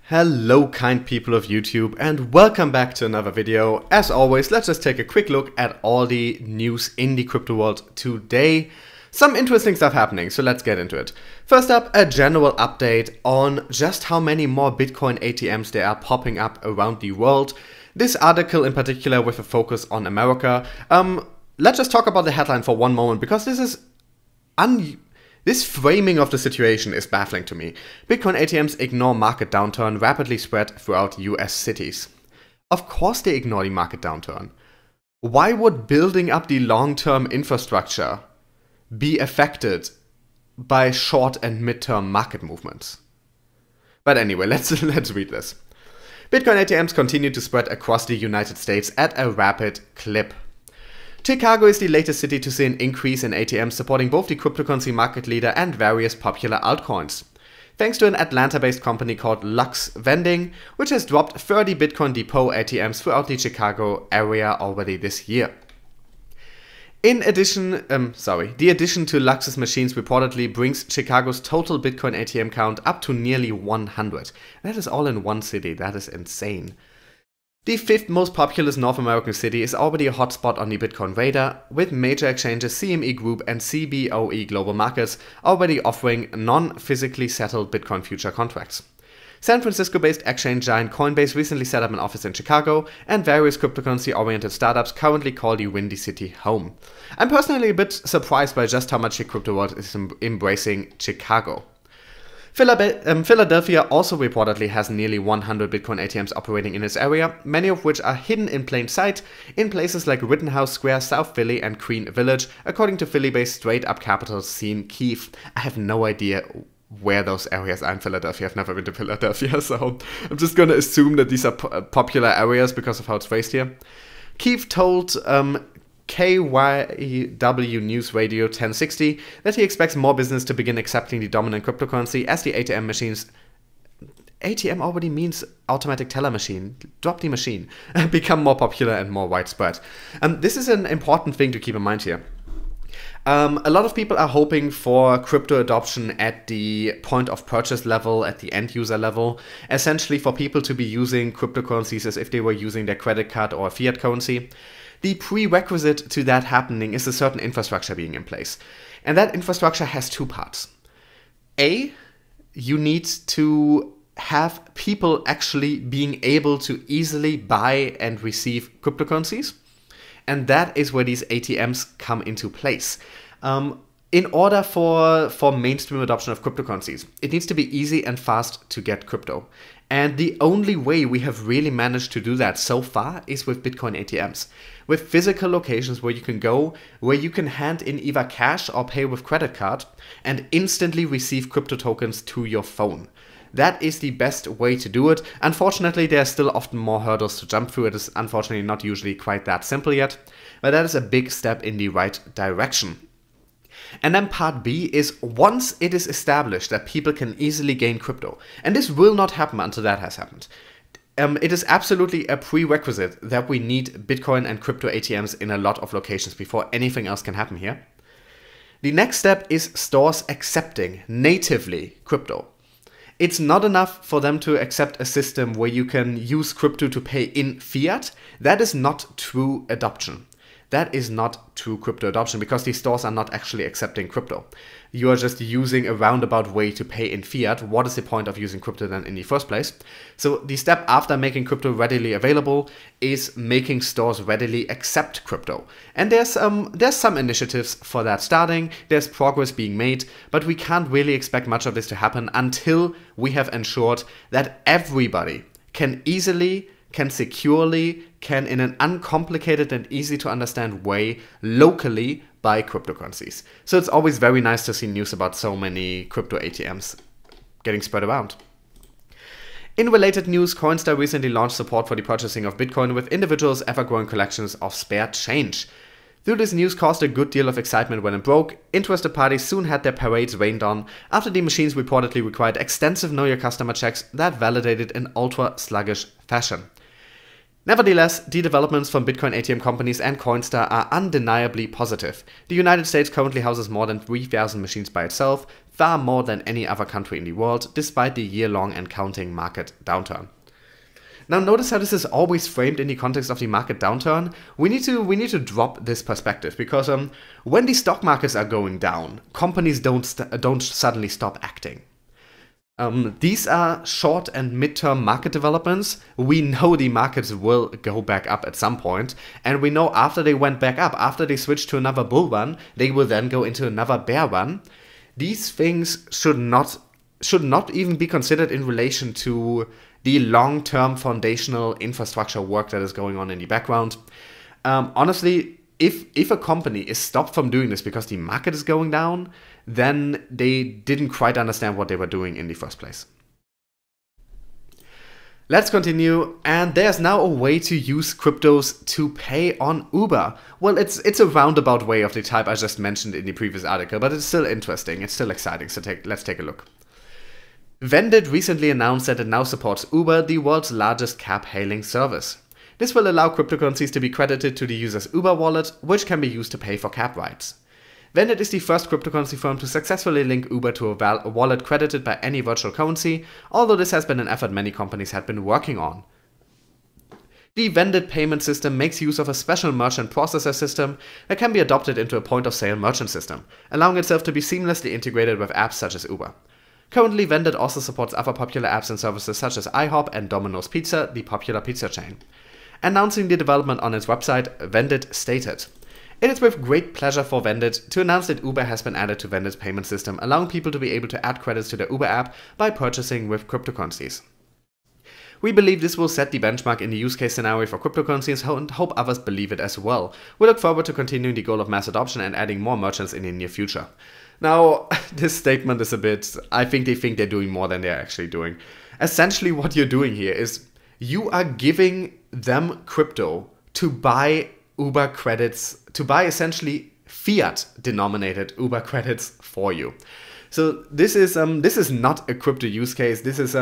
Hello kind people of YouTube and welcome back to another video. As always, let's just take a quick look at all the news in the crypto world today. Some interesting stuff happening, so let's get into it. First up, a general update on just how many more Bitcoin ATMs there are popping up around the world. This article in particular with a focus on America. Let's just talk about the headline for one moment because this framing of the situation is baffling to me. Bitcoin ATMs ignore market downturn rapidly spread throughout US cities. Of course they ignore the market downturn. Why would building up the long-term infrastructure be affected by short and mid-term market movements? But anyway, let's read this. Bitcoin ATMs continue to spread across the United States at a rapid clip. Chicago is the latest city to see an increase in ATMs supporting both the cryptocurrency market leader and various popular altcoins. Thanks to an Atlanta-based company called Lux Vending, which has dropped 30 Bitcoin Depot ATMs throughout the Chicago area already this year. The addition to Lux's machines reportedly brings Chicago's total Bitcoin ATM count up to nearly 100. That is all in one city, that is insane. The fifth most populous North American city is already a hotspot on the Bitcoin radar, with major exchanges CME Group and CBOE Global Markets already offering non-physically settled Bitcoin future contracts. San Francisco-based exchange giant Coinbase recently set up an office in Chicago, and various cryptocurrency-oriented startups currently call the Windy City home. I'm personally a bit surprised by just how much the crypto world is embracing Chicago. Philadelphia also reportedly has nearly 100 Bitcoin ATMs operating in its area, many of which are hidden in plain sight in places like Rittenhouse Square, South Philly, and Queen Village, according to Philly-based straight-up capital scene Keith. I have no idea where those areas are in Philadelphia. I've never been to Philadelphia, so I'm just going to assume that these are popular areas because of how it's phrased here. Keith told KYW News Radio 1060 that he expects more business to begin accepting the dominant cryptocurrency as the ATM machines ATM already means automatic teller machine, drop the machine, become more popular and more widespread. This is an important thing to keep in mind here. A lot of people are hoping for crypto adoption at the point of purchase level, at the end user level, essentially for people to be using cryptocurrencies as if they were using their credit card or fiat currency. The prerequisite to that happening is a certain infrastructure being in place. And that infrastructure has two parts. A, you need to have people actually being able to easily buy and receive cryptocurrencies. And that is where these ATMs come into place. In order for mainstream adoption of cryptocurrencies, it needs to be easy and fast to get crypto. And the only way we have really managed to do that so far is with Bitcoin ATMs. With physical locations where you can go, where you can hand in either cash or pay with credit card and instantly receive crypto tokens to your phone. That is the best way to do it. Unfortunately, there are still often more hurdles to jump through. It is unfortunately not usually quite that simple yet, but that is a big step in the right direction. And then part B is once it is established that people can easily gain crypto, and this will not happen until that has happened. It is absolutely a prerequisite that we need Bitcoin and crypto ATMs in a lot of locations before anything else can happen here. The next step is stores accepting natively crypto. It's not enough for them to accept a system where you can use crypto to pay in fiat. That is not true adoption. That is not true crypto adoption because these stores are not actually accepting crypto. You are just using a roundabout way to pay in fiat. What is the point of using crypto then in the first place? So the step after making crypto readily available is making stores readily accept crypto. And there's some initiatives for that starting. There's progress being made, but we can't really expect much of this to happen until we have ensured that everybody can easily, can securely, can in an uncomplicated and easy to understand way locally buy cryptocurrencies. So it's always very nice to see news about so many crypto ATMs getting spread around. In related news, Coinstar recently launched support for the purchasing of Bitcoin with individuals' ever-growing collections of spare change. Though this news caused a good deal of excitement when it broke, interested parties soon had their parades rained on after the machines reportedly required extensive Know Your Customer checks that validated in ultra-sluggish fashion. Nevertheless, the developments from Bitcoin ATM companies and Coinstar are undeniably positive. The United States currently houses more than 3,000 machines by itself, far more than any other country in the world, despite the year-long and counting market downturn. Now notice how this is always framed in the context of the market downturn. We need to drop this perspective, because when the stock markets are going down, companies don't suddenly stop acting. These are short and mid-term market developments. We know the markets will go back up at some point, and we know after they went back up, after they switched to another bull run, they will then go into another bear run. These things should not even be considered in relation to the long-term foundational infrastructure work that is going on in the background. Honestly, if a company is stopped from doing this because the market is going down, then they didn't quite understand what they were doing in the first place. Let's continue, and there's now a way to use cryptos to pay on Uber. Well, it's a roundabout way of the type I just mentioned in the previous article, but it's still interesting, it's still exciting, so let's take a look. Vendit recently announced that it now supports Uber, the world's largest cab-hailing service. This will allow cryptocurrencies to be credited to the user's Uber wallet, which can be used to pay for cab rides. Vendit is the first cryptocurrency firm to successfully link Uber to a wallet credited by any virtual currency, although this has been an effort many companies had been working on. The Vendit payment system makes use of a special merchant processor system that can be adopted into a point-of-sale merchant system, allowing itself to be seamlessly integrated with apps such as Uber. Currently, Vendit also supports other popular apps and services such as IHOP and Domino's Pizza, the popular pizza chain. Announcing the development on its website, Vendit stated, "It is with great pleasure for Vendit to announce that Uber has been added to Vendit's payment system, allowing people to be able to add credits to their Uber app by purchasing with cryptocurrencies. We believe this will set the benchmark in the use case scenario for cryptocurrencies and hope others believe it as well. We look forward to continuing the goal of mass adoption and adding more merchants in the near future." Now, this statement is a bit, I think they think they're doing more than they're actually doing. Essentially what you're doing here is you are giving them crypto to buy Uber credits, to buy essentially fiat denominated Uber credits for you. So this is not a crypto use case. This is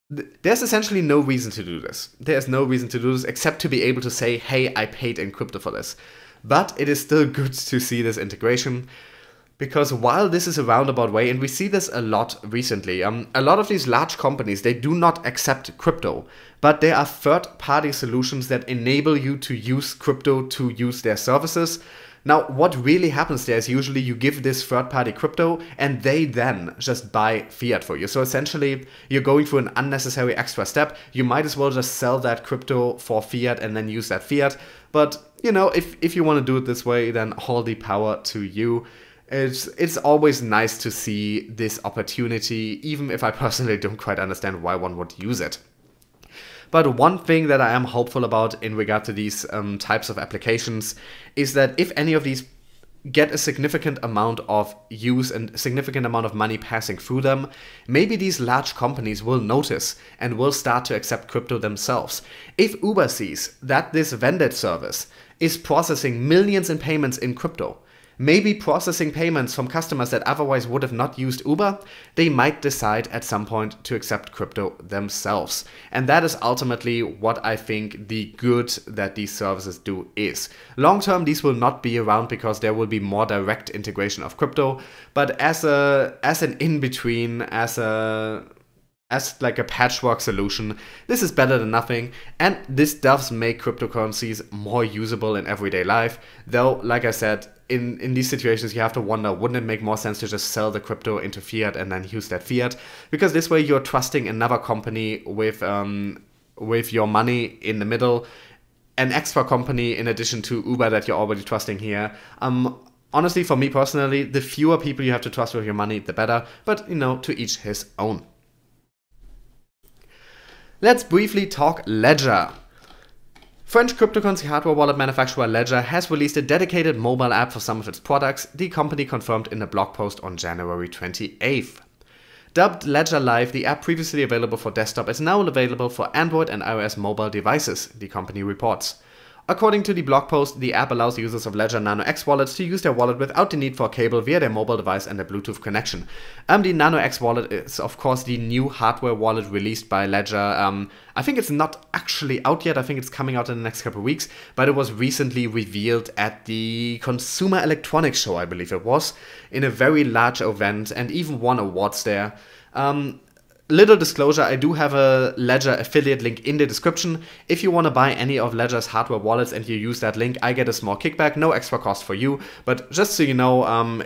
there's essentially no reason to do this. There's no reason to do this except to be able to say, hey, I paid in crypto for this. But it is still good to see this integration, because while this is a roundabout way, and we see this a lot recently, a lot of these large companies, they do not accept crypto, but there are third-party solutions that enable you to use crypto to use their services. Now, what really happens there is usually you give this third-party crypto and they then just buy fiat for you. So essentially, you're going through an unnecessary extra step. You might as well just sell that crypto for fiat and then use that fiat. But, you know, if you want to do it this way, then all the power to you. It's always nice to see this opportunity, even if I personally don't quite understand why one would use it. But one thing that I am hopeful about in regard to these types of applications is that if any of these get a significant amount of use and a significant amount of money passing through them, maybe these large companies will notice and will start to accept crypto themselves. If Uber sees that this Vendit service is processing millions in payments in crypto, maybe processing payments from customers that otherwise would have not used Uber, they might decide at some point to accept crypto themselves. And that is ultimately what I think the good that these services do is. Long term, these will not be around because there will be more direct integration of crypto, but as an in-between, as like a patchwork solution, this is better than nothing, and this does make cryptocurrencies more usable in everyday life. Though, like I said, in these situations you have to wonder, wouldn't it make more sense to just sell the crypto into fiat and then use that fiat? Because this way you're trusting another company with your money in the middle, an extra company in addition to Uber that you're already trusting here. Honestly, for me personally, the fewer people you have to trust with your money, the better, but you know, to each his own. Let's briefly talk Ledger. French cryptocurrency hardware wallet manufacturer Ledger has released a dedicated mobile app for some of its products, the company confirmed in a blog post on January 28th. Dubbed Ledger Live, the app previously available for desktop is now available for Android and iOS mobile devices, the company reports. According to the blog post, the app allows users of Ledger Nano X wallets to use their wallet without the need for a cable via their mobile device and a Bluetooth connection. The Nano X wallet is, of course, the new hardware wallet released by Ledger. I think it's not actually out yet. I think it's coming out in the next couple of weeks, but it was recently revealed at the Consumer Electronics Show, I believe it was, in a very large event, and even won awards there. Little disclosure, I do have a Ledger affiliate link in the description. If you want to buy any of Ledger's hardware wallets and you use that link, I get a small kickback, no extra cost for you. But just so you know,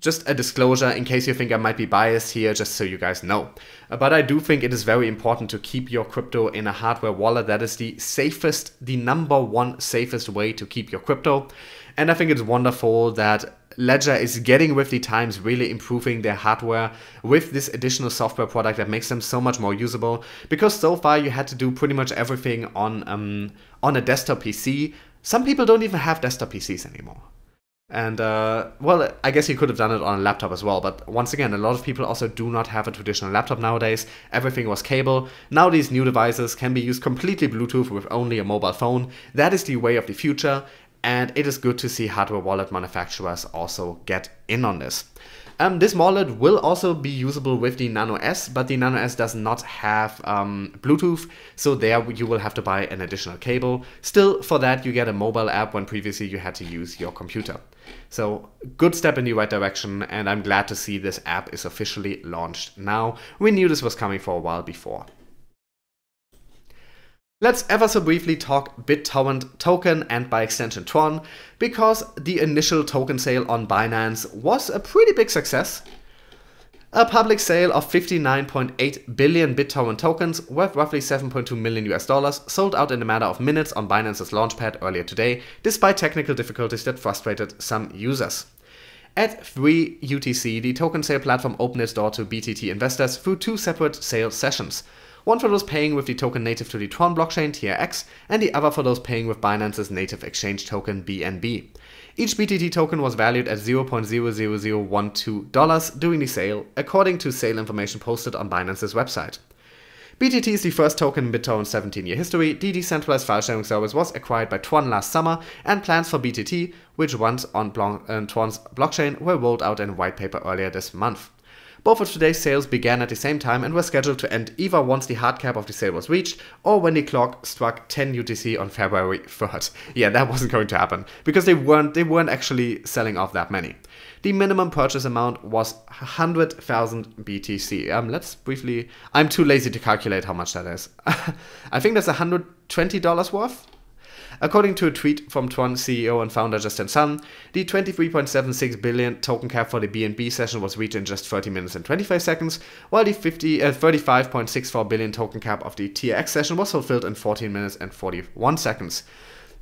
just a disclosure in case you think I might be biased here, just so you guys know. But I do think it is very important to keep your crypto in a hardware wallet. That is the safest, the number one safest way to keep your crypto. And I think it's wonderful that Ledger is getting with the times, really improving their hardware with this additional software product that makes them so much more usable. Because so far you had to do pretty much everything on a desktop PC. Some people don't even have desktop PCs anymore. And, well, I guess you could have done it on a laptop as well. But once again, a lot of people also do not have a traditional laptop nowadays. Everything was cable. Now these new devices can be used completely Bluetooth with only a mobile phone. That is the way of the future. And it is good to see hardware wallet manufacturers also get in on this. This wallet will also be usable with the Nano S, but the Nano S does not have Bluetooth, so there you will have to buy an additional cable. Still, for that you get a mobile app when previously you had to use your computer. So, good step in the right direction, and I'm glad to see this app is officially launched now. We knew this was coming for a while before. Let's ever so briefly talk BitTorrent token and by extension Tron, because the initial token sale on Binance was a pretty big success. A public sale of 59.8 billion BitTorrent tokens worth roughly $7.2 million US sold out in a matter of minutes on Binance's launchpad earlier today, despite technical difficulties that frustrated some users. At 3 UTC, the token sale platform opened its door to BTT investors through two separate sale sessions. One for those paying with the token native to the Tron blockchain, TRX, and the other for those paying with Binance's native exchange token, BNB. Each BTT token was valued at $0.00012 during the sale, according to sale information posted on Binance's website. BTT is the first token in BitTorrent's 17-year history. The decentralized file sharing service was acquired by Tron last summer, and plans for BTT, which runs on Tron's blockchain, were rolled out in a white paper earlier this month. Both of today's sales began at the same time and were scheduled to end either once the hard cap of the sale was reached or when the clock struck 10 UTC on February 3rd. Yeah, that wasn't going to happen because they weren't actually selling off that many. The minimum purchase amount was 100,000 BTC. Let's briefly... I'm too lazy to calculate how much that is. I think that's $120 worth. According to a tweet from Tron CEO and founder Justin Sun, the 23.76 billion token cap for the BNB session was reached in just 30 minutes and 25 seconds, while the 35.64 billion token cap of the TRX session was fulfilled in 14 minutes and 41 seconds.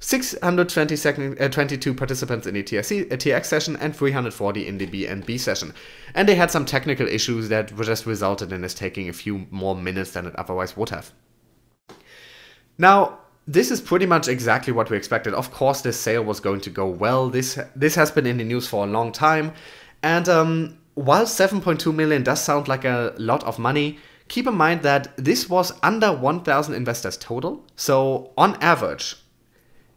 622 participants in the TRX session and 340 in the BNB session. And they had some technical issues that just resulted in this taking a few more minutes than it otherwise would have. Now, this is pretty much exactly what we expected. Of course, this sale was going to go well. This has been in the news for a long time. And while 7.2 million does sound like a lot of money, keep in mind that this was under 1,000 investors total. So on average,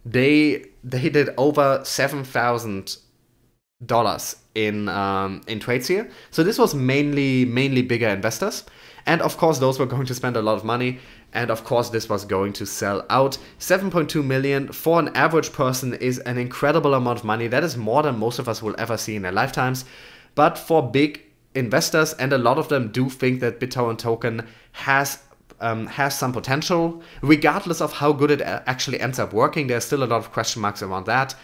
they did over $7,000 in trades here. So this was mainly bigger investors. And of course, those were going to spend a lot of money. And of course, this was going to sell out. 7.2 million for an average person is an incredible amount of money. That is more than most of us will ever see in their lifetimes. But for big investors, and a lot of them do think that BitTorrent token has some potential, regardless of how good it actually ends up working. There's still a lot of question marks around that.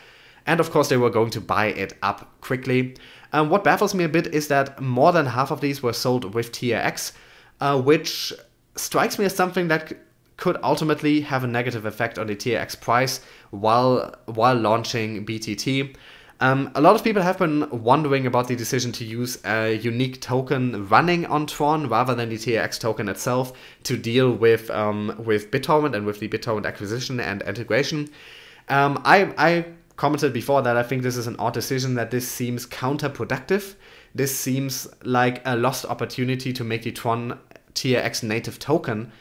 And of course, they were going to buy it up quickly. What baffles me a bit is that more than half of these were sold with TRX, which strikes me as something that could ultimately have a negative effect on the TRX price while launching BTT. A lot of people have been wondering about the decision to use a unique token running on Tron rather than the TRX token itself to deal with BitTorrent and with the BitTorrent acquisition and integration. I commented before that I think this is an odd decision, that this seems counterproductive. This seems like a lost opportunity to make the Tron TRX native token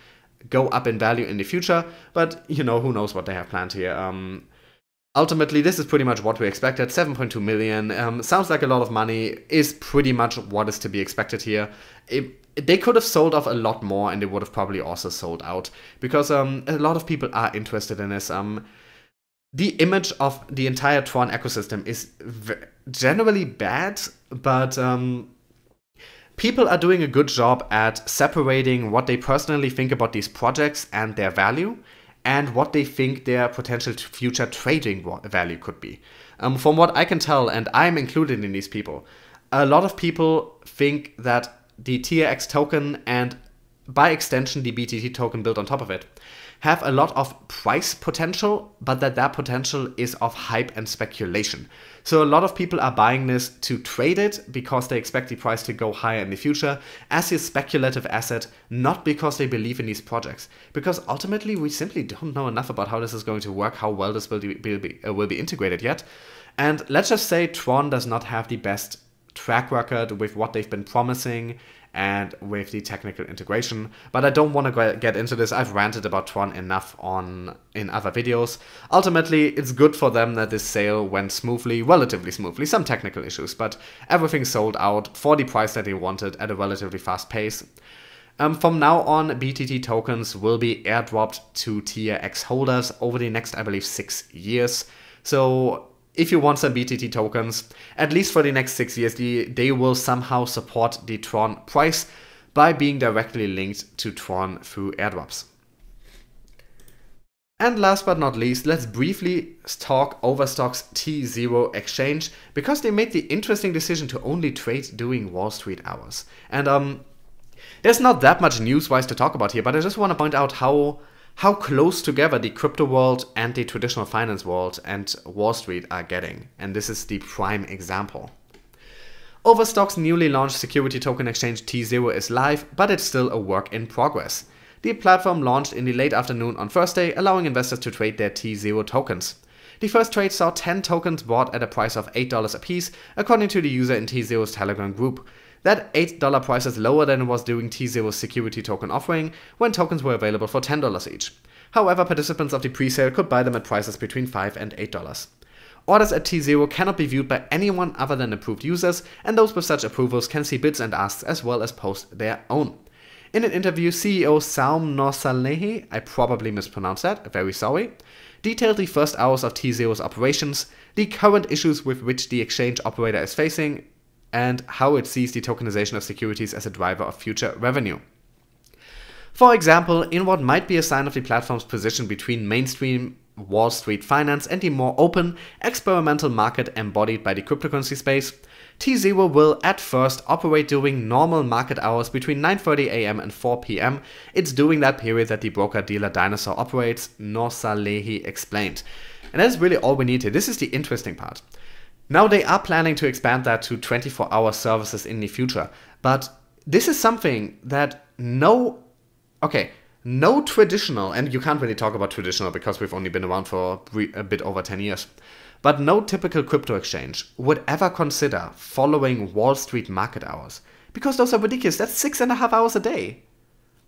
go up in value in the future, but you know, who knows what they have planned here. Ultimately, this is pretty much what we expected. 7.2 million sounds like a lot of money, is pretty much what is to be expected here. They could have sold off a lot more, and they would have probably also sold out, because a lot of people are interested in this. The image of the entire Tron ecosystem is generally bad, but people are doing a good job at separating what they personally think about these projects and their value, and what they think their potential future trading value could be. From what I can tell, and I'm included in these people, a lot of people think that the TRX token, and by extension the BTT token built on top of it, have a lot of price potential, but that potential is of hype and speculation. So a lot of people are buying this to trade it because they expect the price to go higher in the future as a speculative asset, not because they believe in these projects. Because ultimately we simply don't know enough about how this is going to work, how well this will be integrated yet. And let's just say Tron does not have the best track record with what they've been promising and with the technical integration, but I don't want to get into this. I've ranted about Tron enough in other videos. Ultimately, it's good for them that this sale went smoothly, relatively smoothly, some technical issues, but everything sold out for the price that they wanted at a relatively fast pace. From now on, BTT tokens will be airdropped to TRX holders over the next, I believe, 6 years. So if you want some BTT tokens, at least for the next 6 years, they will somehow support the Tron price by being directly linked to Tron through airdrops. And last but not least, let's briefly talk Overstock's tZERO exchange, because they made the interesting decision to only trade during Wall Street hours. And there's not that much news-wise to talk about here, but I just want to point out how close together the crypto world and the traditional finance world and Wall Street are getting. And this is the prime example. Overstock's newly launched security token exchange tZERO is live, but it's still a work in progress. The platform launched in the late afternoon on Thursday, allowing investors to trade their tZERO tokens. The first trade saw 10 tokens bought at a price of $8 apiece, according to the user in tZERO's Telegram group. That $8 price is lower than it was during tZERO's security token offering, when tokens were available for $10 each. However, participants of the pre-sale could buy them at prices between $5 and $8. Orders at tZERO cannot be viewed by anyone other than approved users, and those with such approvals can see bids and asks as well as post their own. In an interview, CEO Saum Norsalehi, I probably mispronounced that, very sorry, detailed the first hours of tZERO's operations, the current issues with which the exchange operator is facing, and how it sees the tokenization of securities as a driver of future revenue. For example, in what might be a sign of the platform's position between mainstream Wall Street finance and the more open, experimental market embodied by the cryptocurrency space, tZERO will at first operate during normal market hours between 9:30 AM and 4 PM. It's during that period that the broker-dealer Dinosaur operates, Norsalehi explained. And that's really all we need here. This is the interesting part. Now they are planning to expand that to 24-hour services in the future, but this is something that no traditional, and you can't really talk about traditional because we've only been around for a bit over 10 years, but no typical crypto exchange would ever consider following Wall Street market hours, because those are ridiculous. That's 6.5 hours a day.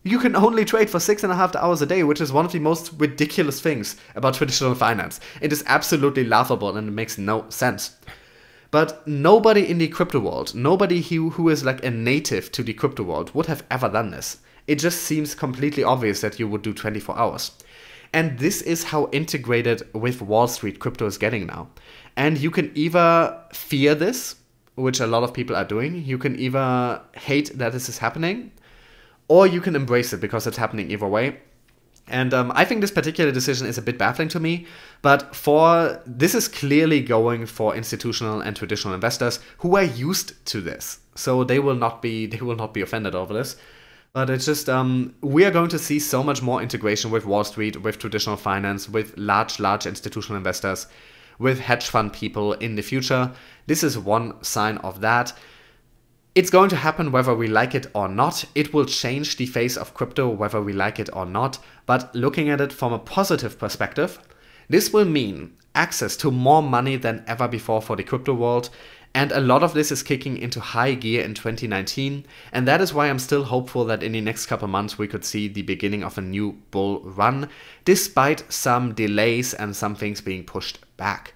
You can only trade for 6.5 hours a day, which is one of the most ridiculous things about traditional finance. It is absolutely laughable and it makes no sense. But nobody in the crypto world, nobody who is like a native to the crypto world would have ever done this. It just seems completely obvious that you would do 24 hours. And this is how integrated with Wall Street crypto is getting now. And you can either fear this, which a lot of people are doing. You can either hate that this is happening, or you can embrace it because it's happening either way. And I think this particular decision is a bit baffling to me, but this is clearly going for institutional and traditional investors who are used to this. So they will not be offended over this. But it's just, we are going to see so much more integration with Wall Street, with traditional finance, with large institutional investors, with hedge fund people in the future. This is one sign of that. It's going to happen whether we like it or not. It will change the face of crypto whether we like it or not. But looking at it from a positive perspective, this will mean access to more money than ever before for the crypto world. And a lot of this is kicking into high gear in 2019, and that is why I'm still hopeful that in the next couple months we could see the beginning of a new bull run, despite some delays and some things being pushed back.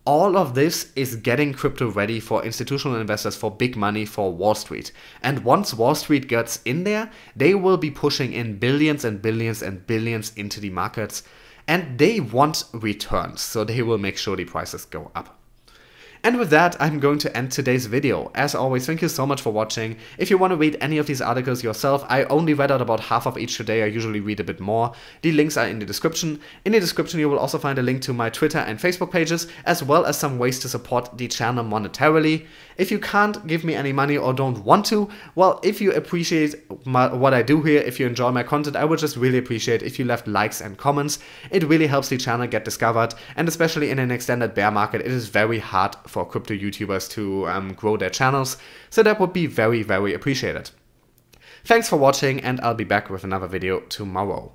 All of this is getting crypto ready for institutional investors, for big money, for Wall Street. And once Wall Street gets in there, they will be pushing in billions and billions and billions into the markets, and they want returns, so they will make sure the prices go up. And with that, I'm going to end today's video. As always, thank you so much for watching. If you want to read any of these articles yourself, I only read out about half of each today. I usually read a bit more. The links are in the description. In the description, you will also find a link to my Twitter and Facebook pages, as well as some ways to support the channel monetarily. If you can't give me any money or don't want to, well, if you appreciate what I do here, if you enjoy my content, I would just really appreciate if you left likes and comments. It really helps the channel get discovered, and especially in an extended bear market, it is very hard for crypto YouTubers to grow their channels, so that would be very, very appreciated. Thanks for watching, and I'll be back with another video tomorrow.